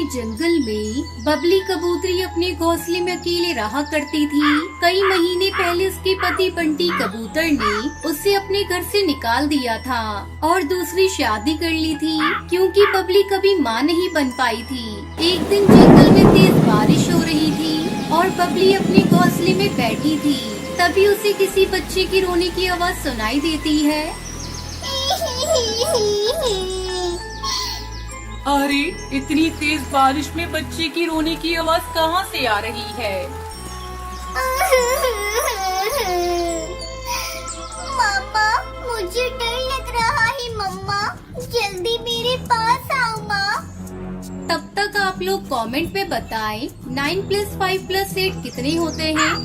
जंगल में बबली कबूतरी अपने घोंसले में अकेले रहा करती थी। कई महीने पहले उसके पति बंटी कबूतर ने उसे अपने घर से निकाल दिया था और दूसरी शादी कर ली थी, क्योंकि बबली कभी माँ नहीं बन पाई थी। एक दिन जंगल में तेज बारिश हो रही थी और बबली अपने घोंसले में बैठी थी। तभी उसे किसी बच्चे की रोने की आवाज़ सुनाई देती है। अरे, इतनी तेज बारिश में बच्चे की रोने की आवाज कहाँ से आ रही है? मम्मा, मुझे डर लग रहा है। मम्मा, जल्दी मेरे पास आओ माँ। तब तक आप लोग कमेंट में बताएं 9+5+8 कितने होते हैं।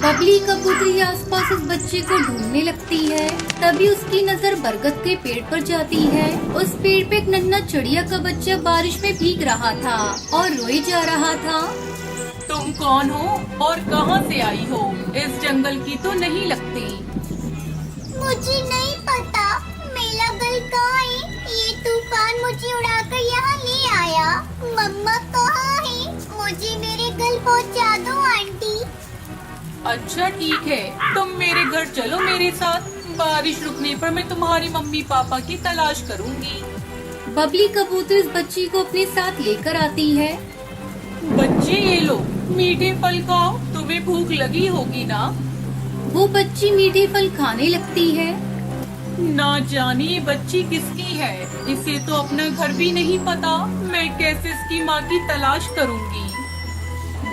बबली कबूतरी आसपास उस बच्चे को ढूंढने लगती है। तभी उसकी नजर बरगद के पेड़ पर जाती है। उस पेड़ पे एक नन्हा चिड़िया का बच्चा बारिश में भीग रहा था और रोए जा रहा था। तुम कौन हो और कहाँ से आई हो? इस जंगल की तो नहीं लगती। मुझे नहीं पता, मेरा गल कहाँ है? ये तूफान मुझे उड़ाकर यहाँ ले आया। मम्मा कहाँ है? मुझे मेरे गल पहुँचा दो आंटी। अच्छा ठीक है, तुम मेरे घर चलो मेरे साथ। बारिश रुकने पर मैं तुम्हारी मम्मी पापा की तलाश करूंगी। बबली कबूतर इस बच्ची को अपने साथ लेकर आती है। बच्चे ये लो, मीठे फल खाओ, तुम्हें भूख लगी होगी ना? वो बच्ची मीठे फल खाने लगती है। ना जाने ये बच्ची किसकी है, इसे तो अपना घर भी नहीं पता। मैं कैसे इसकी माँ की तलाश करूंगी?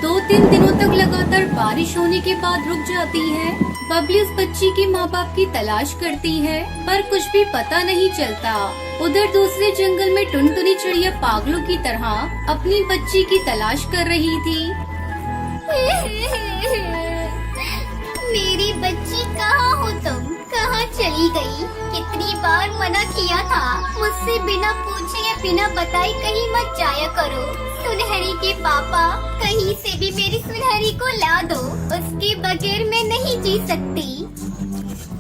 2-3 दिनों तक लगातार बारिश होने के बाद रुक जाती है। बबली उस बच्ची के माँ बाप की तलाश करती है, पर कुछ भी पता नहीं चलता। उधर दूसरे जंगल में टुनटुनी चिड़िया पागलों की तरह अपनी बच्ची की तलाश कर रही थी। मेरी बच्ची कहाँ हो तुम? कहाँ चली गई? कितनी बार मना किया था, मुझसे बिना पूछे या बिना बताए कहीं मत जाया करो। सुनहरी के पापा, कहीं से भी मेरी सुनहरी को ला दो, उसके बगैर मैं नहीं जी सकती।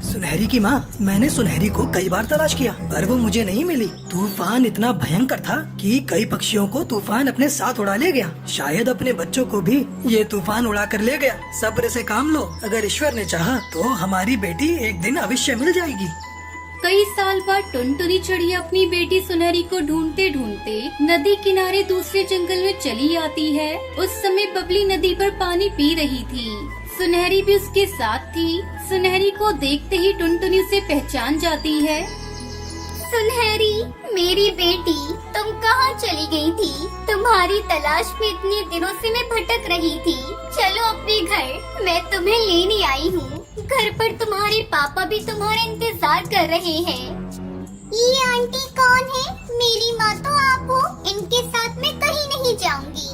सुनहरी की माँ, मैंने सुनहरी को कई बार तलाश किया पर वो मुझे नहीं मिली। तूफान इतना भयंकर था कि कई पक्षियों को तूफान अपने साथ उड़ा ले गया। शायद अपने बच्चों को भी ये तूफान उड़ा कर ले गया। सब्र से काम लो, अगर ईश्वर ने चाहा तो हमारी बेटी एक दिन अवश्य मिल जाएगी। कई साल बाद टुनटुनी चिड़िया अपनी बेटी सुनहरी को ढूंढते ढूंढते नदी किनारे दूसरे जंगल में चली आती है। उस समय बबली नदी पर पानी पी रही थी। सुनहरी भी उसके साथ थी। सुनहरी को देखते ही टुनटुनी उसे पहचान जाती है। सुनहरी, मेरी बेटी, तुम कहाँ चली गई थी? तुम्हारी तलाश में इतने दिनों से मैं भटक रही थी। चलो अपने घर, मैं तुम्हें लेने आई हूँ। घर पर तुम्हारे पापा भी तुम्हारा इंतजार कर रहे हैं। ये आंटी कौन है? मेरी माँ तो आप हो। इनके साथ मैं कहीं नहीं जाऊंगी।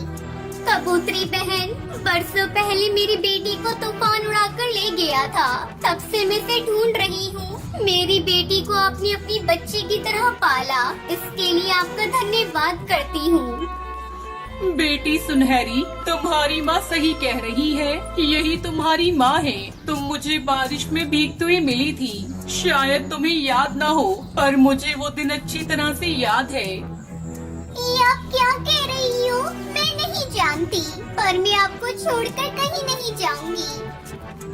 कबूतरी बहन, बरसों पहले मेरी बेटी को तूफान उड़ाकर ले गया था। तब से मैं इसे ढूंढ रही हूँ। मेरी बेटी को आपने अपनी बच्ची की तरह पाला, इसके लिए आपका धन्यवाद करती हूँ। बेटी सुनहरी, तुम्हारी माँ सही कह रही है, यही तुम्हारी माँ है। तुम मुझे बारिश में भीगते हुए मिली थी। शायद तुम्हें याद न हो, पर मुझे वो दिन अच्छी तरह से याद है। ये आप क्या कह रही हो? मैं नहीं जानती, पर मैं आपको छोड़कर कहीं नहीं जाऊंगी।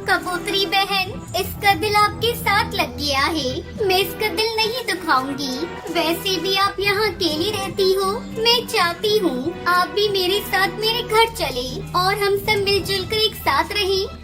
कबूतरी बहन, इसका दिल आपके साथ लग गया है। मैं इसका दिल नहीं दुखाऊंगी। वैसे भी आप यहाँ अकेली रहती हो। मैं चाहती हूँ आप भी मेरे साथ मेरे घर चले और हम सब मिलजुल कर एक साथ रहें।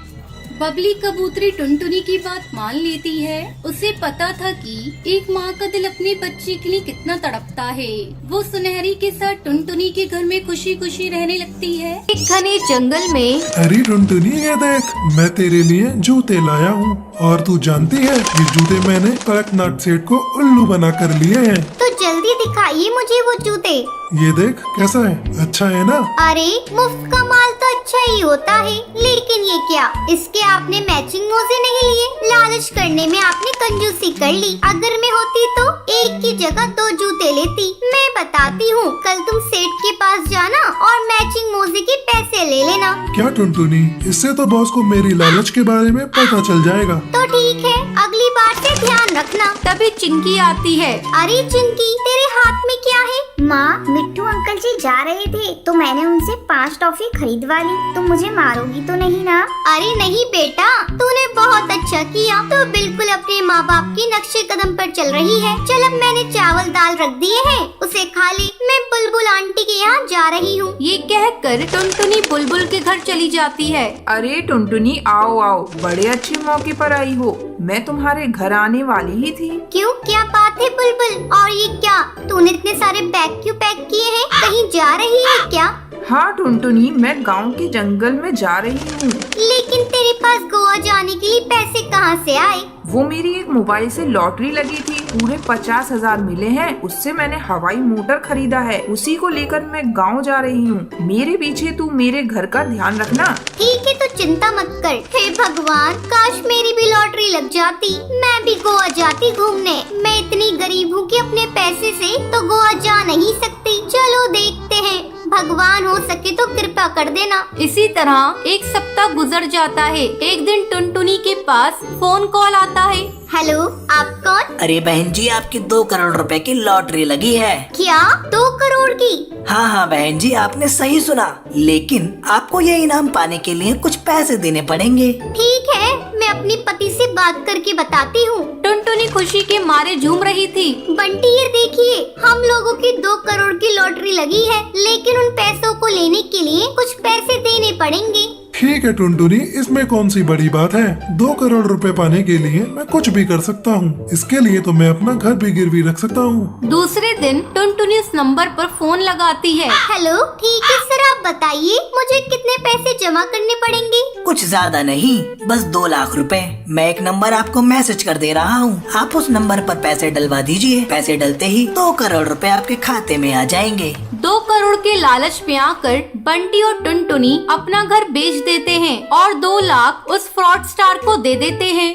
बबली कबूतरी टुनटुनी की बात मान लेती है। उसे पता था कि एक माँ का दिल अपने बच्चे के लिए कितना तड़पता है। वो सुनहरी के साथ टुनटुनी के घर में खुशी खुशी रहने लगती है। एक घने जंगल में अरे टुनटुनी, ये देख, मैं तेरे लिए जूते लाया हूँ। और तू जानती है, ये जूते मैंने कड़कनाथ सेठ को उल्लू बना कर लिए हैं। तो जल्दी दिखाइए मुझे वो जूते। ये देख, कैसा है? अच्छा है ना? अरे, मुफ्त का माल तो अच्छा ही होता है, लेकिन ये क्या? इसके आपने मैचिंग मोजे नहीं लिए? लालच करने में आपने कंजूसी कर ली। अगर मैं होती तो एक की जगह 2 जूते लेती। मैं बताती हूँ, कल तुम सेठ के पास जाना और मैचिंग मोजे के पैसे ले लेना। क्या टुनटुनी, इससे तो बॉस को मेरी लालच के बारे में पता चल जाएगा। तो ठीक है, अगली बार से ध्यान रखना। तभी चिंकी आती है। अरे चिंकी, तेरे हाथ में क्या है? माँ, मिट्टू अंकल जी जा रहे थे तो मैंने उनसे 5 टॉफी खरीदवा ली। तुम मुझे मारोगी तो नहीं ना? अरे नहीं बेटा, तूने बहुत अच्छा किया। तो बिल्कुल अपने माँ बाप के नक्शे कदम पर चल रही है। चल अब मैंने चावल दाल रख दिए हैं, उसे खा ले। मैं बुलबुल आंटी के यहाँ जा रही हूँ। ये कहकर टुनटुनी बुलबुल के घर चली जाती है। अरे टुनटुनी, आओ आओ, बड़े अच्छे मौके पर आई हो। मैं तुम्हारे घर आने वाली ही थी। क्यों, क्या बात है बुलबुल? और ये क्या, तूने इतने सारे बैग क्यों पैक किए हैं? कहीं जा रही है क्या? हाँ टुनटुनी, मैं गांव के जंगल में जा रही हूँ। लेकिन तेरे पास गोवा जाने के लिए पैसे कहाँ से आए? वो मेरी एक मोबाइल से लॉटरी लगी थी, पूरे 50,000 मिले हैं। उससे मैंने हवाई मोटर खरीदा है, उसी को लेकर मैं गांव जा रही हूँ। मेरे पीछे तू मेरे घर का ध्यान रखना। ठीक है, तो चिंता मत कर। हे भगवान, काश मेरी भी लॉटरी लग जाती, मैं भी गोवा जाती घूमने। मैं इतनी गरीब हूँ कि अपने पैसे से तो गोवा जा नहीं सकती। चलो देखते हैं, भगवान हो सके तो कृपा कर देना। इसी तरह एक सप्ताह गुजर जाता है। एक दिन टुनटुनी के पास फोन कॉल आता है। हेलो, आप कौन? अरे बहन जी, आपकी 2 करोड़ रुपए की लॉटरी लगी है। क्या 2 करोड़ की? हाँ हाँ बहन जी, आपने सही सुना। लेकिन आपको ये इनाम पाने के लिए कुछ पैसे देने पड़ेंगे। ठीक है, मैं अपने पति से बात करके बताती हूँ। टुनटुनी खुशी के मारे झूम रही थी। बंटी, ये देखिए, हम लोगों की 2 करोड़ की लॉटरी लगी है, लेकिन उन पैसों को लेने के लिए कुछ पैसे देने पड़ेंगे। ठीक है टुनटुनी, इसमें कौन सी बड़ी बात है। 2 करोड़ रुपए पाने के लिए मैं कुछ भी कर सकता हूँ। इसके लिए तो मैं अपना घर भी गिरवी रख सकता हूँ। दूसरे दिन टुनटुनी उस नंबर पर फोन लगाती है। हेलो, ठीक है सर, आप बताइए मुझे कितने पैसे जमा करने पड़ेंगे? कुछ ज्यादा नहीं, बस 2 लाख रुपए। मैं एक नंबर आपको मैसेज कर दे रहा हूँ, आप उस नंबर पर पैसे डलवा दीजिए। पैसे डलते ही 2 करोड़ रुपए आपके खाते में आ जाएंगे। 2 करोड़ के लालच में आकर बंटी और टुनटुनी अपना घर बेच देते हैं और 2 लाख उस फ्रॉड स्टार को दे देते हैं।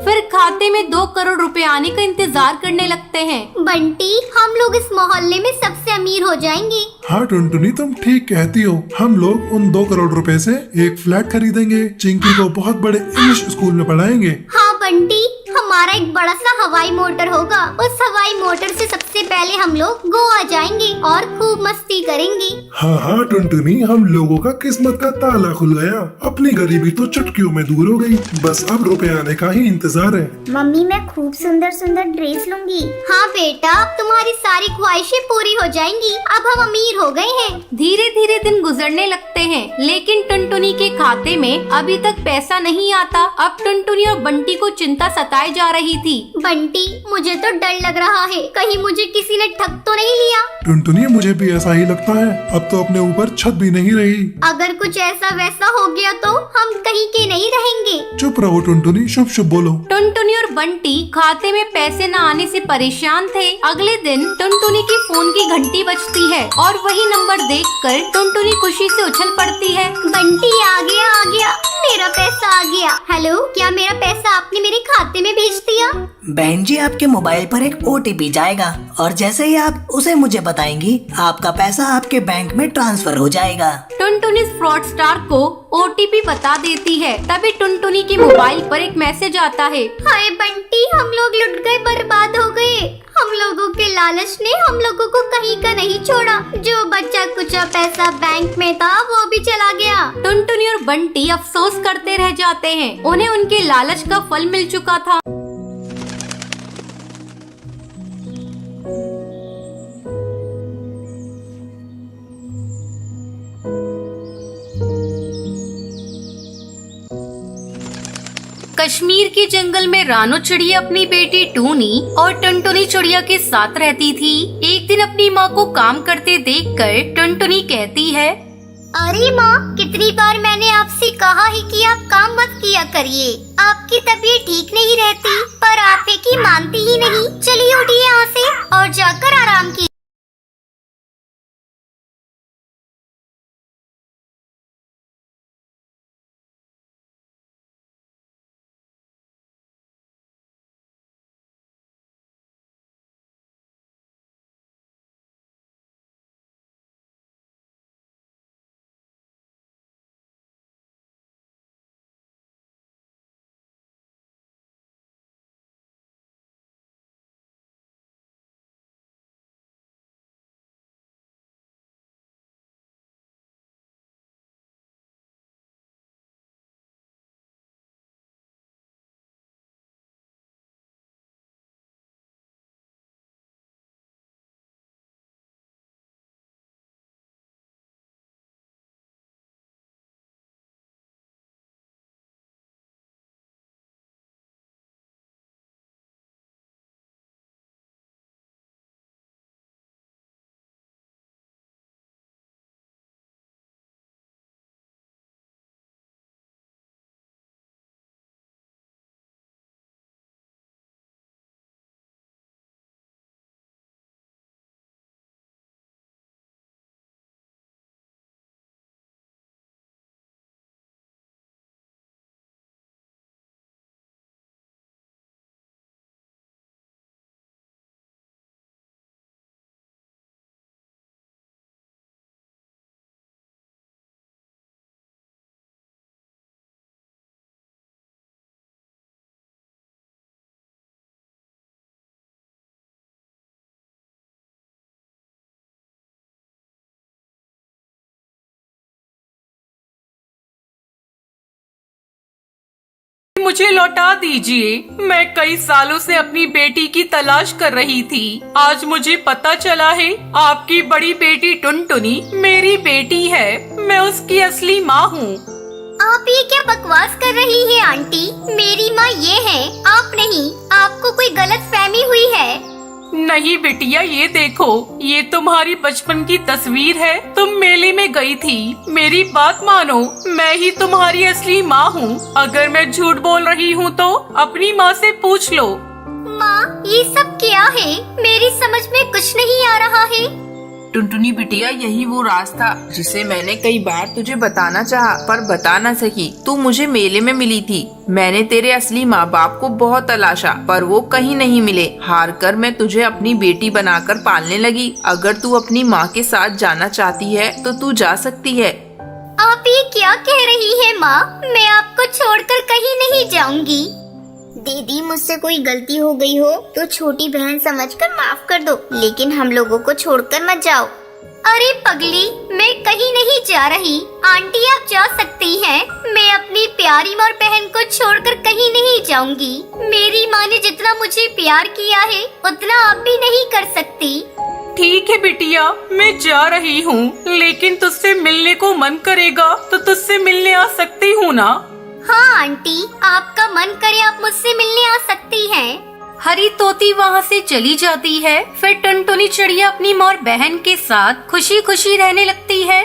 फिर खाते में 2 करोड़ रुपए आने का इंतजार करने लगते हैं। बंटी, हम लोग इस मोहल्ले में सबसे अमीर हो जाएंगे। हाँ टुनटुनी, तुम ठीक कहती हो। हम लोग उन 2 करोड़ रुपए से एक फ्लैट खरीदेंगे, चिंकी को बहुत बड़े इंग्लिश स्कूल में पढ़ाएंगे। हाँ बंटी, हमारा एक बड़ा सा हवाई मोटर होगा। उस हवाई मोटर से सबसे पहले हम लोग गोवा जाएंगे और खूब मस्ती करेंगे। हाँ हाँ टुनटुनी, हम लोगों का किस्मत का ताला खुल गया। अपनी गरीबी तो चुटकियों में दूर हो गई। बस अब रुपए आने का ही इंतजार है। मम्मी, मैं खूब सुंदर सुंदर ड्रेस लूंगी। हाँ बेटा, अब तुम्हारी सारी ख्वाहिशें पूरी हो जाएंगी। अब हम अमीर हो गए हैं। धीरे धीरे दिन गुजरने लगते हैं, लेकिन टुनटुनी के खाते में अभी तक पैसा नहीं आता। अब टुनटुनी और बंटी को चिंता सताए जा रही थी। बंटी, मुझे तो डर लग रहा है, कहीं मुझे किसी ने ठग तो नहीं लिया। टुनटुनी, मुझे भी ऐसा ही लगता है। अब तो अपने ऊपर छत भी नहीं रही। अगर कुछ ऐसा वैसा हो गया तो हम कहीं के नहीं रहेंगे। चुप रहो टुनटुनी, शुभ शुभ बोलो। टुनटुनी और बंटी खाते में पैसे न आने से परेशान थे। अगले दिन टुनटुनी की फोन की घंटी बजती है और वही नंबर देखकर टुनटुनी खुशी से उछल पड़ती है। बंटी, आ गया आ गया, मेरा पैसा आ गया। हेलो, क्या मेरा पैसा आपने मेरे खाते में भेज दिया? बहन जी, आपके मोबाइल पर एक OTP जाएगा और जैसे ही आप उसे मुझे बताएंगी, आपका पैसा आपके बैंक में ट्रांसफर हो जाएगा। टुनटुनी फ्रॉड स्टार को OTP बता देती है। तभी टुनटुनी के मोबाइल पर एक मैसेज आता है। हाय बंटी, हम लोग लुट गए, बर्बाद हो गए। हम लोगों के लालच ने हम लोगों को कहीं का नहीं छोड़ा। जो बच्चा कुछ पैसा बैंक में था वो भी चला गया। टुनटुनी और बंटी अफसोस करते रह जाते हैं। उन्हें उनके लालच का फल मिल चुका था। कश्मीर के जंगल में रानो चिड़िया अपनी बेटी टूनी और टुनटुनी चिड़िया के साथ रहती थी। एक दिन अपनी माँ को काम करते देखकर टुनटुनी कहती है, अरे माँ, कितनी बार मैंने आपसे कहा है कि आप काम मत किया करिए। आपकी तबीयत ठीक नहीं रहती, पर आप एक ही मानती ही नहीं। चलिए उठिए यहाँ से और जाकर आराम कीजिए। मुझे लौटा दीजिए। मैं कई सालों से अपनी बेटी की तलाश कर रही थी। आज मुझे पता चला है आपकी बड़ी बेटी टुनटुनी मेरी बेटी है। मैं उसकी असली माँ हूँ। आप ये क्या बकवास कर रही है आंटी? मेरी माँ ये है, आप नहीं। आपको कोई गलत फहमी हुई है। नहीं बिटिया, ये देखो, ये तुम्हारी बचपन की तस्वीर है। तुम मेले में गई थी। मेरी बात मानो, मैं ही तुम्हारी असली माँ हूँ। अगर मैं झूठ बोल रही हूँ तो अपनी माँ से पूछ लो। माँ, ये सब क्या है? मेरी समझ में कुछ नहीं आ रहा है। टुनटुनी बिटिया, यही वो राज था जिसे मैंने कई बार तुझे बताना चाहा पर बता न सकी। तू मुझे मेले में मिली थी। मैंने तेरे असली माँ बाप को बहुत तलाशा पर वो कहीं नहीं मिले। हार कर मैं तुझे अपनी बेटी बनाकर पालने लगी। अगर तू अपनी माँ के साथ जाना चाहती है तो तू जा सकती है। आप ये क्या कह रही है माँ? मैं आपको छोड़कर कहीं नहीं जाऊंगी। दीदी, मुझसे कोई गलती हो गई हो तो छोटी बहन समझकर माफ कर दो, लेकिन हम लोगों को छोड़कर मत जाओ। अरे पगली, मैं कहीं नहीं जा रही। आंटी आप जा सकती हैं। मैं अपनी प्यारी और बहन को छोड़कर कहीं नहीं जाऊंगी। मेरी माँ ने जितना मुझे प्यार किया है उतना आप भी नहीं कर सकती। ठीक है बिटिया, मैं जा रही हूँ, लेकिन तुझसे मिलने को मन करेगा तो तुझसे मिलने आ सकती हूँ ना? हाँ आंटी, आपका मन करे आप मुझसे मिलने आ सकती हैं। हरी तोती वहाँ से चली जाती है। फिर टुनटुनी चिड़िया अपनी माँ और बहन के साथ खुशी खुशी रहने लगती है।